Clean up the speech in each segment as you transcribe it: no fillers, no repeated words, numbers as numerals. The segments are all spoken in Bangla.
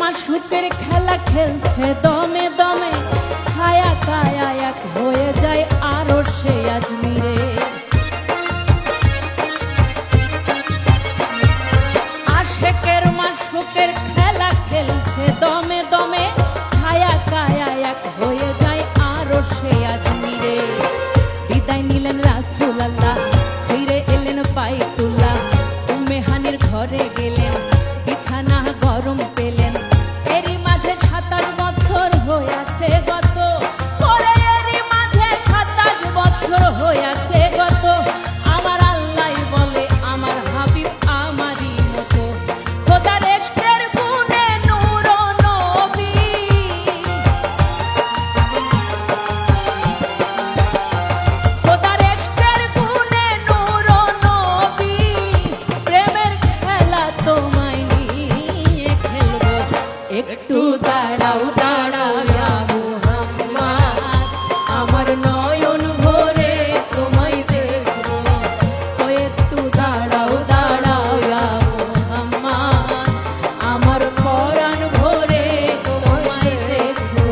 মাশউকের খেলা খেলছে দমে দমে, ছায়া কায়া এক হয়ে যায় আরো সে আজমিরে। আশেকের মাশউকের খেলা খেলছে দমে দমে, ছায়া কায়া এক হয়ে যায় আরো সে আজমিরে। বিদায় নিলেন রাসূলুল্লাহ, ফিরে এলেন বাইতুল্লাহ, উম্মেহানির ঘরে গেলেন, বিছানা গরম পেলেন। এরই মাঝে 27 বছর হয়েছে গত, পরে এরই মাঝে 27 বছর হয়েছে গত। আমার আল্লাহ বলে আমার হাবিব আমারই মতো, খোদার ইশকের গুণে নূর নবী। খোদার ইশকের গুণে নূর নবী, প্রেমের খেলা তোমায় নিয়ে খেলবো। একটু দাঁড়াও দাঁড়াও ইয়া মুহাম্মদ, আমার নয়ন ভরে তোমায় দেখবো। ও একটু দাঁড়াও দাঁড়াও ইয়া মুহাম্মদ, আমার পরাণ ভরে তোমায় দেখবো।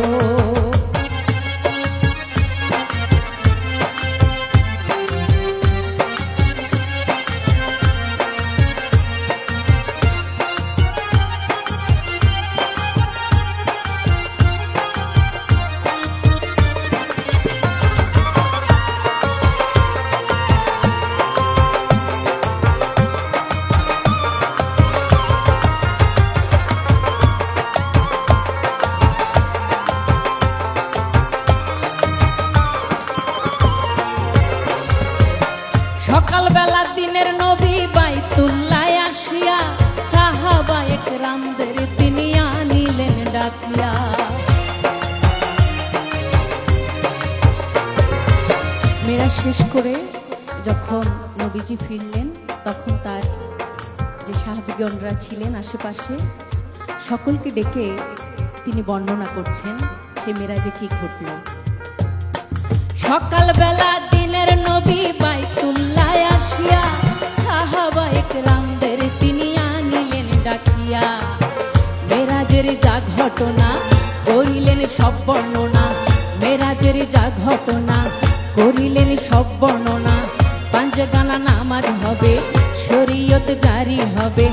সকালবেলা দিনের নবী বাইতুল্লাহ আসিয়া, সাহাবায়ে কেরামদের তিনি আনিলেন ডাকিয়া। মেরাজ শেষ করে যখন নবীজি ফিরলেন, তখন তার যে সাহাবীগণরা ছিলেন আশেপাশে, সকলকে ডেকে তিনি বর্ণনা করছেন সে মেরাজে কি ঘটল। সকালবেলা দিনের নবী বাইতুল্লাহ আসিয়া, সাহাবায়ে কেরামদের তিনি আনিলেন ডাকিয়া। মেরাজের যা ঘটনা করিলেন সব বর্ণনা, মেরাজের যা ঘটনা করিলেন সব বর্ণনা। 5 গানা নামাজ হবে, শরীয়ত জারি হবে,